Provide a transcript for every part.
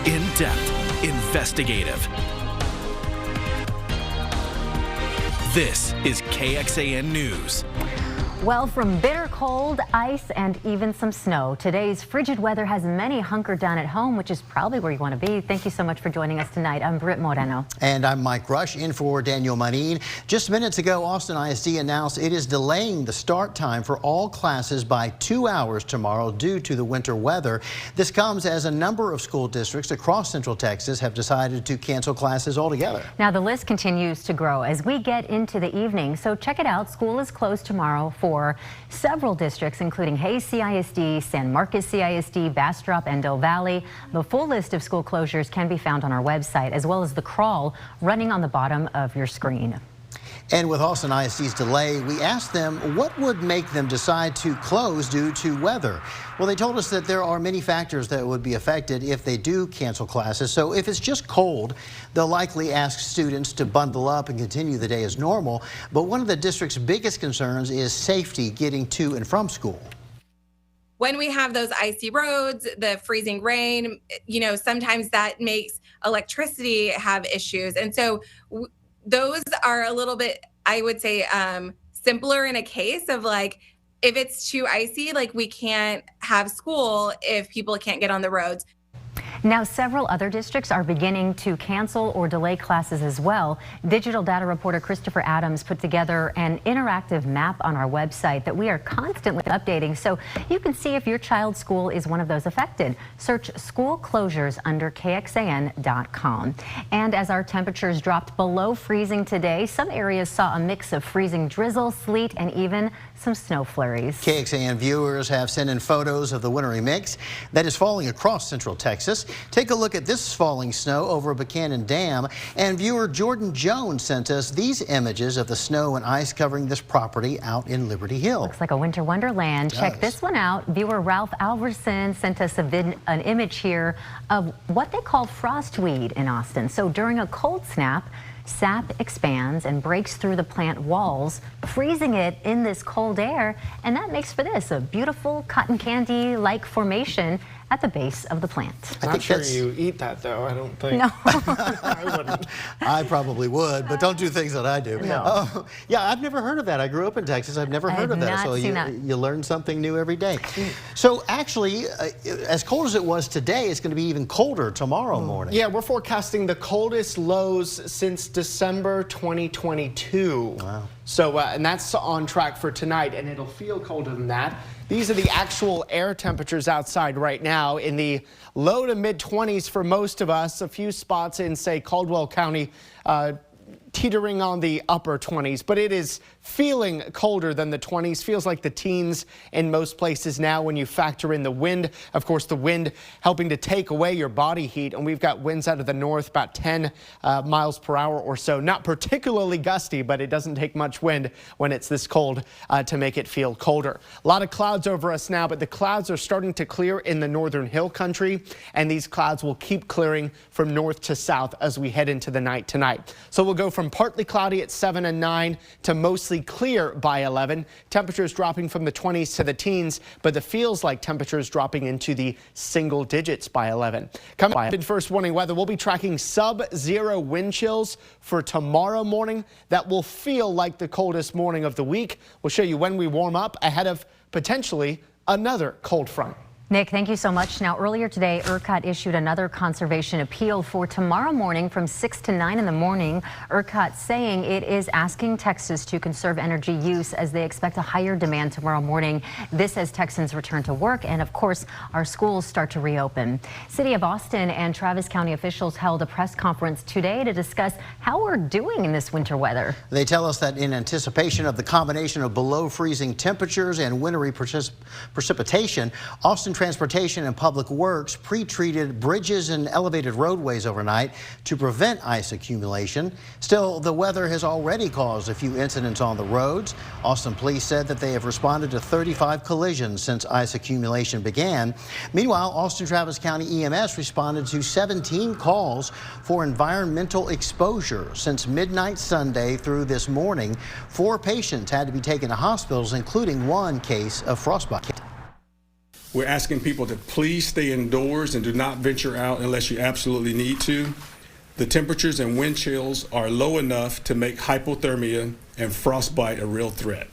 in-depth, investigative. This is KXAN News. Well, from bitter cold, ice, and even some snow, today's frigid weather has many hunkered down at home, which is probably where you want to be. Thank you so much for joining us tonight. I'm Britt Moreno. And I'm Mike Rush, in for Daniel Manin. Just minutes ago, Austin ISD announced it is delaying the start time for all classes by 2 hours tomorrow due to the winter weather. This comes as a number of school districts across Central Texas have decided to cancel classes altogether. Now, the list continues to grow as we get into the evening, so check it out. School is closed tomorrow for several districts, including Hayes CISD, San Marcos CISD, Bastrop, and Doe Valley. The full list of school closures can be found on our website, as well as the crawl running on the bottom of your screen. And with Austin ISD's delay, we asked them what would make them decide to close due to weather. Well, they told us that there are many factors that would be affected if they do cancel classes. So if it's just cold, they'll likely ask students to bundle up and continue the day as normal. But one of the district's biggest concerns is safety getting to and from school. When we have those icy roads, the freezing rain, sometimes that makes electricity have issues. And so those are a little bit, I would say, simpler in a case of like, if it's too icy, like we can't have school if people can't get on the roads. Now, several other districts are beginning to cancel or delay classes as well. Digital data reporter Christopher Adams put together an interactive map on our website that we are constantly updating, so you can see if your child's school is one of those affected. Search school closures under KXAN.com. And as our temperatures dropped below freezing today, some areas saw a mix of freezing drizzle, sleet, and even some snow flurries. KXAN viewers have sent in photos of the wintry mix that is falling across Central Texas. Take a look at this falling snow over Buchanan Dam. And viewer Jordan Jones sent us these images of the snow and ice covering this property out in Liberty Hill. Looks like a winter wonderland. Check this one out. Viewer Ralph Alverson sent us an image here of what they call frostweed in Austin. So during a cold snap, sap expands and breaks through the plant walls, freezing it in this cold air, and that makes for this, a beautiful cotton candy-like formation at the base of the plant. I'm not sure you eat that, though. I don't think. No. I wouldn't. I probably would, but don't do things that I do. No. Yeah, I've never heard of that. I grew up in Texas. I've never heard of that. So you learn something new every day. So actually, as cold as it was today, it's going to be even colder tomorrow morning. Yeah, we're forecasting the coldest lows since December 2022. Wow. So, and that's on track for tonight, and it'll feel colder than that. These are the actual air temperatures outside right now in the low to mid 20s for most of us. A few spots in, say, Caldwell County, teetering on the upper 20s, but it is feeling colder than the 20s. Feels like the teens in most places now when you factor in the wind. Of course, the wind helping to take away your body heat, and we've got winds out of the north about 10 miles per hour or so. Not particularly gusty, but it doesn't take much wind when it's this cold to make it feel colder. A lot of clouds over us now, but the clouds are starting to clear in the northern hill country, and these clouds will keep clearing from north to south as we head into the night tonight. So we'll go from partly cloudy at 7 and 9 to mostly clear by 11. Temperatures dropping from the 20s to the teens, but it feels like temperatures dropping into the single digits by 11. Coming up in first warning weather, we'll be tracking sub-zero wind chills for tomorrow morning. That will feel like the coldest morning of the week. We'll show you when we warm up ahead of potentially another cold front. Nick, thank you so much. Now, earlier today, ERCOT issued another conservation appeal for tomorrow morning from 6 to 9 in the morning. ERCOT saying it is asking Texas to conserve energy use as they expect a higher demand tomorrow morning. This as Texans return to work and, of course, our schools start to reopen. City of Austin and Travis County officials held a press conference today to discuss how we're doing in this winter weather. They tell us that in anticipation of the combination of below freezing temperatures and wintry precipitation, Austin Transportation and Public Works pre-treated bridges and elevated roadways overnight to prevent ice accumulation. Still, the weather has already caused a few incidents on the roads. Austin police said that they have responded to 35 collisions since ice accumulation began. Meanwhile, Austin Travis County EMS responded to 17 calls for environmental exposure. Since midnight Sunday through this morning, 4 patients had to be taken to hospitals, including 1 case of frostbite. We're asking people to please stay indoors and do not venture out unless you absolutely need to. The temperatures and wind chills are low enough to make hypothermia and frostbite a real threat.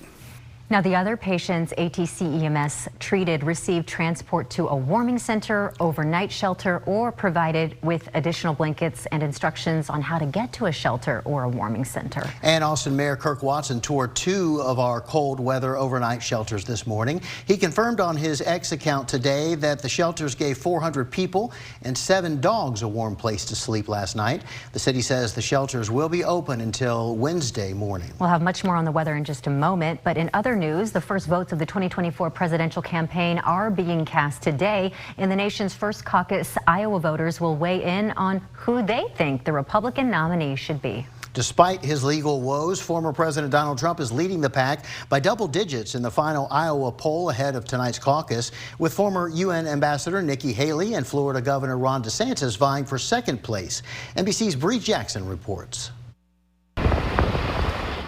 Now, the other patients ATC EMS treated received transport to a warming center, overnight shelter, or provided with additional blankets and instructions on how to get to a shelter or a warming center. And Austin Mayor Kirk Watson toured 2 of our cold weather overnight shelters this morning. He confirmed on his X account today that the shelters gave 400 people and 7 dogs a warm place to sleep last night. The city says the shelters will be open until Wednesday morning. We'll have much more on the weather in just a moment, but in other news, the first votes of the 2024 presidential campaign are being cast today. In the nation's first caucus, Iowa voters will weigh in on who they think the Republican nominee should be. Despite his legal woes, former President Donald Trump is leading the pack by double digits in the final Iowa poll ahead of tonight's caucus, with former UN Ambassador Nikki Haley and Florida Governor Ron DeSantis vying for second place. NBC's Bree Jackson reports.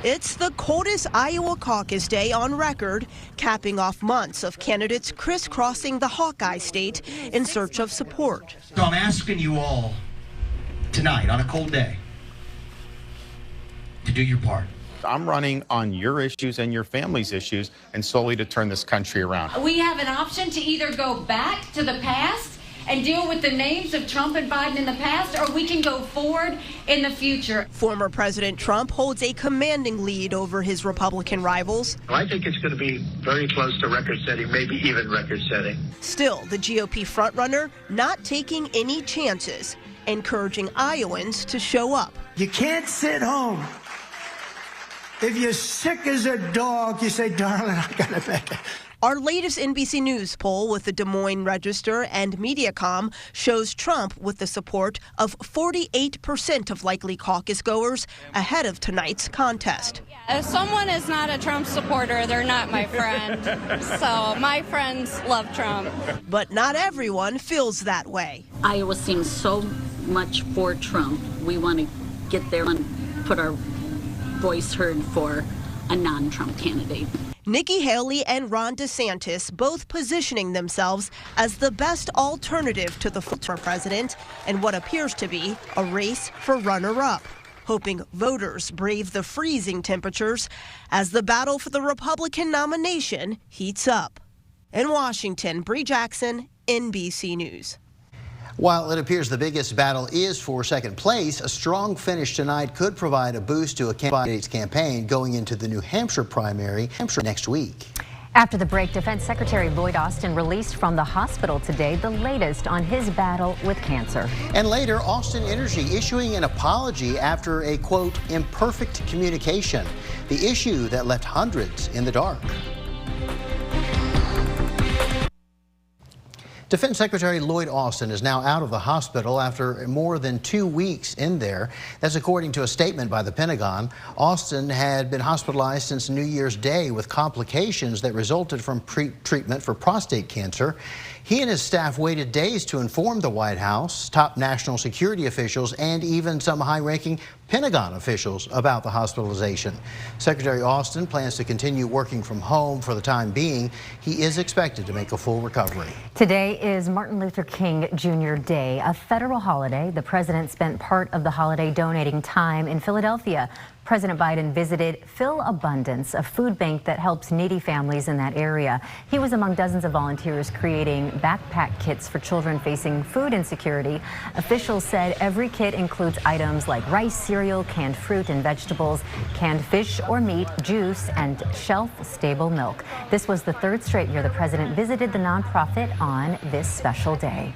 It's the coldest Iowa caucus day on record, capping off months of candidates crisscrossing the Hawkeye state in search of support. So I'm asking you all tonight on a cold day to do your part. I'm running on your issues and your family's issues and solely to turn this country around. We have an option to either go back to the past and deal with the names of Trump and Biden in the past, or we can go forward in the future. Former President Trump holds a commanding lead over his Republican rivals. I think it's going to be very close to record-setting, maybe even record-setting. Still, the GOP frontrunner not taking any chances, encouraging Iowans to show up. You can't sit home. If you're sick as a dog, you say, darling, I got to make it. Our latest NBC News poll with the Des Moines Register and Mediacom shows Trump with the support of 48% of likely caucus goers ahead of tonight's contest. If someone is not a Trump supporter, they're not my friend. So my friends love Trump. But not everyone feels that way. Iowa seems so much for Trump. We want to get there and put our voice heard for a non-Trump candidate. Nikki Haley and Ron DeSantis both positioning themselves as the best alternative to the former president in what appears to be a race for runner-up, hoping voters brave the freezing temperatures as the battle for the Republican nomination heats up. In Washington, Bree Jackson, NBC News. While it appears the biggest battle is for second place, a strong finish tonight could provide a boost to a candidate's campaign going into the New Hampshire primary next week. After the break, Defense Secretary Lloyd Austin released from the hospital today the latest on his battle with cancer. And later, Austin Energy issuing an apology after a, quote, imperfect communication, the issue that left hundreds in the dark. Defense Secretary Lloyd Austin is now out of the hospital after more than 2 weeks in there. That's according to a statement by the Pentagon. Austin had been hospitalized since New Year's Day with complications that resulted from treatment for prostate cancer. He and his staff waited days to inform the White House, top national security officials, and even some high-ranking Pentagon officials about the hospitalization. Secretary Austin plans to continue working from home for the time being. He is expected to make a full recovery. Today is Martin Luther King Jr. Day, a federal holiday. The president spent part of the holiday donating time in Philadelphia. President Biden visited Fill Abundance, a food bank that helps needy families in that area. He was among dozens of volunteers creating backpack kits for children facing food insecurity. Officials said every kit includes items like rice, cereal, canned fruit and vegetables, canned fish or meat, juice, and shelf-stable milk. This was the third straight year the president visited the nonprofit on this special day.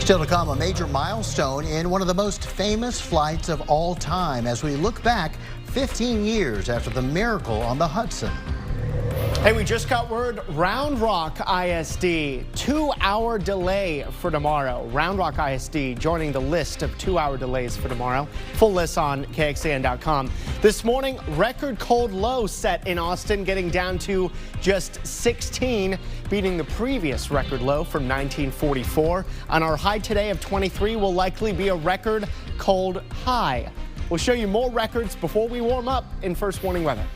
Still to come, a major milestone in one of the most famous flights of all time as we look back 15 years after the miracle on the Hudson. Hey, we just got word, Round Rock ISD, 2-hour delay for tomorrow. Round Rock ISD joining the list of 2-hour delays for tomorrow. Full list on KXAN.com. This morning, record cold low set in Austin, getting down to just 16, beating the previous record low from 1944. On our high today of 23 will likely be a record cold high. We'll show you more records before we warm up in First Warning Weather.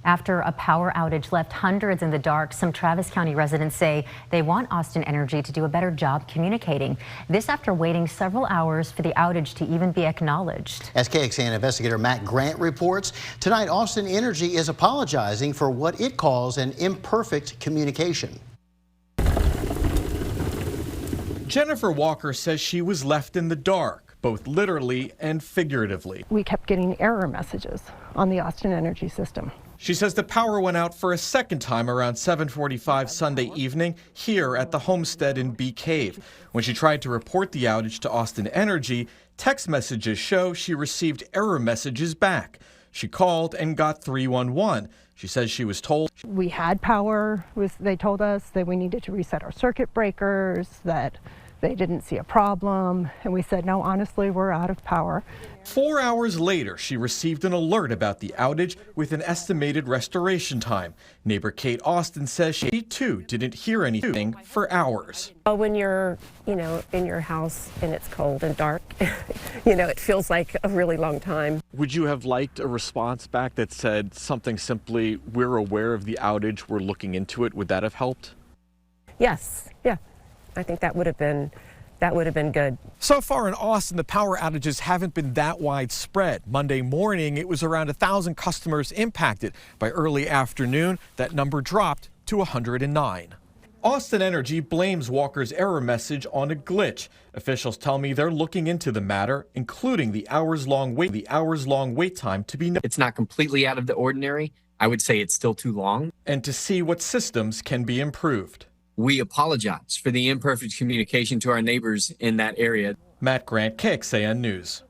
After a power outage left hundreds in the dark, some Travis County residents say they want Austin Energy to do a better job communicating. This after waiting several hours for the outage to even be acknowledged. As KXAN investigator Matt Grant reports, tonight Austin Energy is apologizing for what it calls an imperfect communication. Jennifer Walker says she was left in the dark, both literally and figuratively. We kept getting error messages on the Austin Energy system. She says the power went out for a second time around 7:45 Sunday evening here at the homestead in Bee Cave. When she tried to report the outage to Austin Energy, text messages show she received error messages back. She called and got 311. She says she was told we had power. They told us that we needed to reset our circuit breakers, that they didn't see a problem, and we said, no, honestly, we're out of power. 4 hours later, she received an alert about the outage with an estimated restoration time. Neighbor Kate Austin says she too didn't hear anything for hours. When you're, in your house and it's cold and dark, it feels like a really long time. Would you have liked a response back that said something simply, we're aware of the outage, we're looking into it? Would that have helped? Yes, yeah. I think that would have been good. So far in Austin, the power outages haven't been that widespread. Monday morning, it was around 1,000 customers impacted. By early afternoon, that number dropped to 109. Austin Energy blames Walker's error message on a glitch. Officials tell me they're looking into the matter, including the hours-long wait time to be known. It's not completely out of the ordinary. I would say it's still too long. And to see what systems can be improved. We apologize for the imperfect communication to our neighbors in that area. Matt Grant, KXAN News.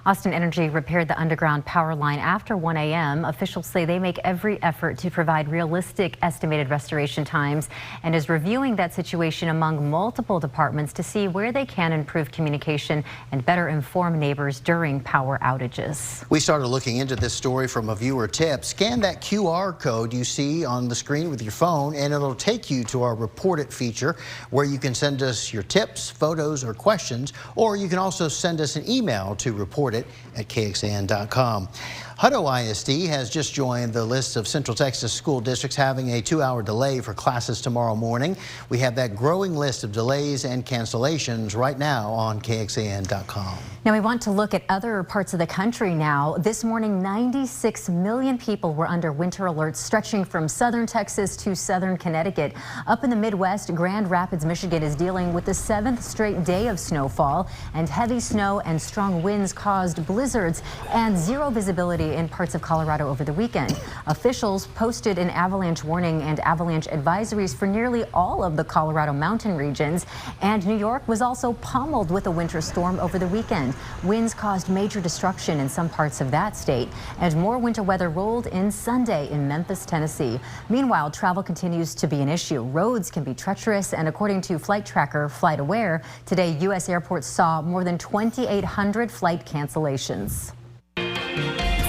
Austin Energy repaired the underground power line after 1 a.m. Officials say they make every effort to provide realistic estimated restoration times and is reviewing that situation among multiple departments to see where they can improve communication and better inform neighbors during power outages. We started looking into this story from a viewer tip. Scan that QR code you see on the screen with your phone and it'll take you to our Report It feature where you can send us your tips, photos, or questions, or you can also send us an email to report it at KXAN.com. Hutto ISD has just joined the list of Central Texas school districts having a 2-hour delay for classes tomorrow morning. We have that growing list of delays and cancellations right now on KXAN.com. Now we want to look at other parts of the country now. This morning, 96 million people were under winter alerts stretching from southern Texas to southern Connecticut. Up in the Midwest, Grand Rapids, Michigan is dealing with the 7th straight day of snowfall, and heavy snow and strong winds caused blizzards and zero visibility in parts of Colorado over the weekend. Officials posted an avalanche warning and avalanche advisories for nearly all of the Colorado mountain regions, and New York was also pummeled with a winter storm over the weekend. Winds caused major destruction in some parts of that state, and more winter weather rolled in Sunday in Memphis, Tennessee. Meanwhile, travel continues to be an issue. Roads can be treacherous, and according to flight tracker FlightAware, today U.S. airports saw more than 2,800 flight cancellations.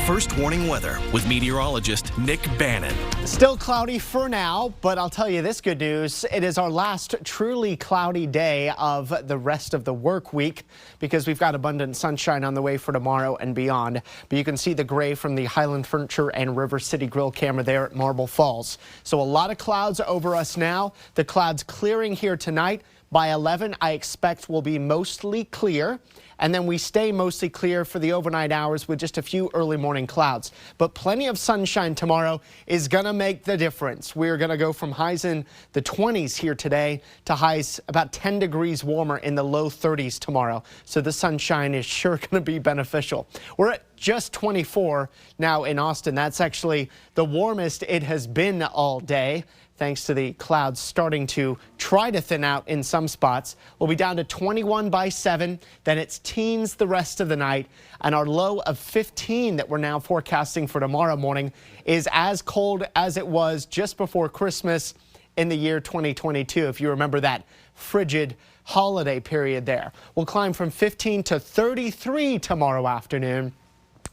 First warning weather with meteorologist Nick Bannon. Still cloudy for now, but I'll tell you this good news. It is our last truly cloudy day of the rest of the work week because we've got abundant sunshine on the way for tomorrow and beyond. But you can see the gray from the Highland Furniture and River City Grill camera there at Marble Falls. So a lot of clouds over us now. The clouds clearing here tonight. By 11, I expect will be mostly clear. And then we stay mostly clear for the overnight hours with just a few early morning clouds. But plenty of sunshine tomorrow is going to make the difference. We're going to go from highs in the 20s here today to highs about 10 degrees warmer in the low 30s tomorrow. So the sunshine is sure going to be beneficial. We're at just 24 now in Austin. That's actually the warmest it has been all day, thanks to the clouds starting to try to thin out in some spots. We'll be down to 21 by 7, then it's teens the rest of the night, and our low of 15 that we're now forecasting for tomorrow morning is as cold as it was just before Christmas in the year 2022, if you remember that frigid holiday period there. We'll climb from 15 to 33 tomorrow afternoon.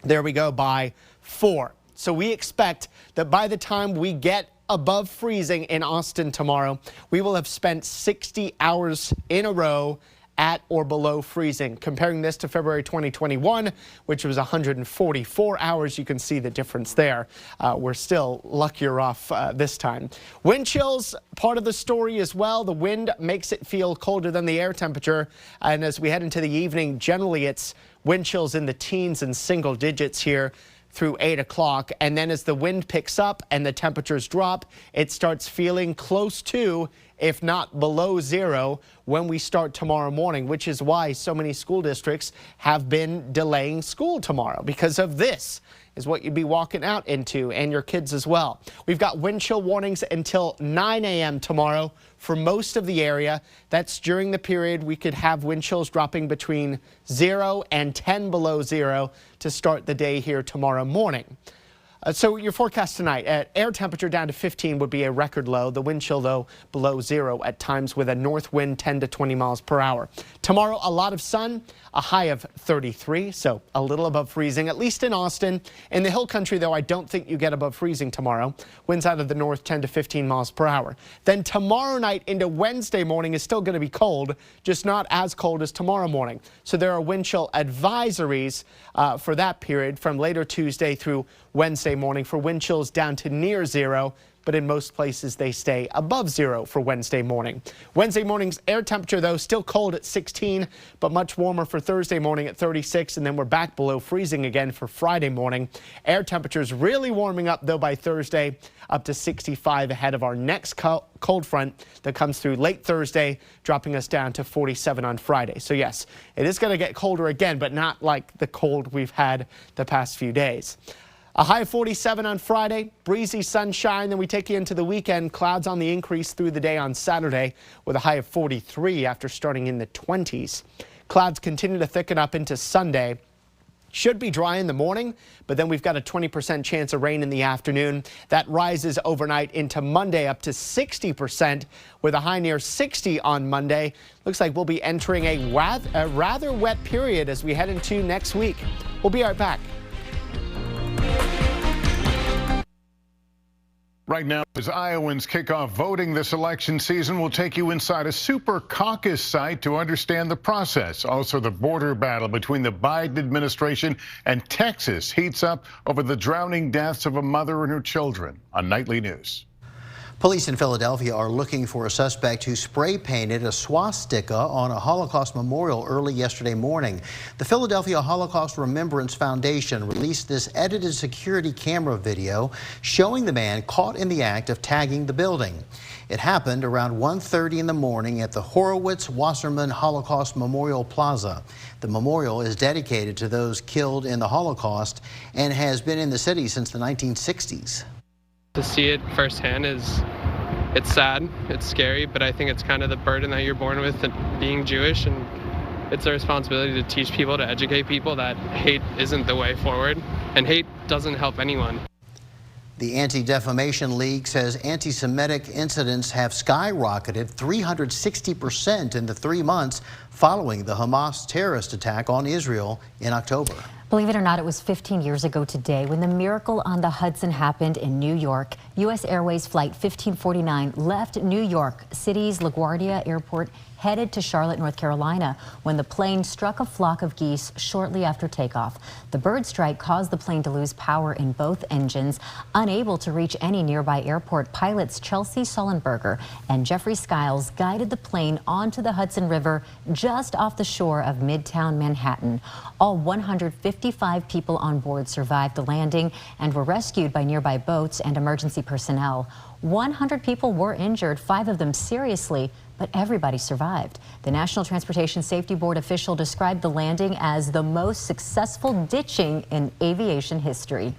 There we go by 4. So we expect that by the time we get above freezing in Austin tomorrow, we will have spent 60 hours in a row at or below freezing. Comparing this to February 2021, which was 144 hours, you can see the difference there. We're still luckier off this time. Wind chills, part of the story as well. The wind makes it feel colder than the air temperature. And as we head into the evening, generally it's wind chills in the teens and single digits here through 8 o'clock. And then as the wind picks up and the temperatures drop, it starts feeling close to, if not below zero, when we start tomorrow morning, which is why so many school districts have been delaying school tomorrow, because of this is what you'd be walking out into, and your kids as well. We've got wind chill warnings until 9 a.m. tomorrow for most of the area. That's during the period we could have wind chills dropping between 0 and 10 below zero to start the day here tomorrow morning. So your forecast tonight, air temperature down to 15 would be a record low. The wind chill, though, below zero at times with a north wind 10 to 20 miles per hour. Tomorrow, a lot of sun, a high of 33, so a little above freezing, at least in Austin. In the hill country, though, I don't think you get above freezing tomorrow. Winds out of the north 10 to 15 miles per hour. Then tomorrow night into Wednesday morning is still going to be cold, just not as cold as tomorrow morning. So there are wind chill advisories for that period from later Tuesday through Wednesday morning for wind chills down to near zero, but in most places they stay above zero for Wednesday morning. Wednesday morning's air temperature, though, still cold at 16, but much warmer for Thursday morning at 36, and then we're back below freezing again for Friday morning. Air temperatures really warming up, though, by Thursday, up to 65 ahead of our next cold front that comes through late Thursday, dropping us down to 47 on Friday. So yes, it is going to get colder again, but not like the cold we've had the past few days. A high of 47 on Friday, breezy sunshine. Then we take you into the weekend. Clouds on the increase through the day on Saturday with a high of 43 after starting in the 20s. Clouds continue to thicken up into Sunday. Should be dry in the morning, but then we've got a 20% chance of rain in the afternoon. That rises overnight into Monday up to 60% with a high near 60 on Monday. Looks like we'll be entering a rather wet period as we head into next week. We'll be right back. Right now, as Iowans kick off voting this election season, we'll take you inside a super caucus site to understand the process. Also, the border battle between the Biden administration and Texas heats up over the drowning deaths of a mother and her children. On Nightly News. Police in Philadelphia are looking for a suspect who spray painted a swastika on a Holocaust memorial early yesterday morning. The Philadelphia Holocaust Remembrance Foundation released this edited security camera video showing the man caught in the act of tagging the building. It happened around 1:30 in the morning at the Horowitz-Wasserman Holocaust Memorial Plaza. The memorial is dedicated to those killed in the Holocaust and has been in the city since the 1960s. To see it firsthand it's sad, it's scary, but I think it's kind of the burden that you're born with being Jewish, and it's a responsibility to teach people, to educate people that hate isn't the way forward, and hate doesn't help anyone. The Anti-Defamation League says anti-Semitic incidents have skyrocketed 360% in the 3 months following the Hamas terrorist attack on Israel in October. Believe it or not, it was 15 years ago today when the Miracle on the Hudson happened in New York. U.S. Airways Flight 1549 left New York City's LaGuardia Airport headed to Charlotte, North Carolina, when the plane struck a flock of geese shortly after takeoff. The bird strike caused the plane to lose power in both engines. Unable to reach any nearby airport, pilots Chelsea Sullenberger and Jeffrey Skiles guided the plane onto the Hudson River just off the shore of Midtown Manhattan. All 155 people on board survived the landing and were rescued by nearby boats and emergency personnel. 100 people were injured, 5 of them seriously, but everybody survived. The National Transportation Safety Board official described the landing as the most successful ditching in aviation history.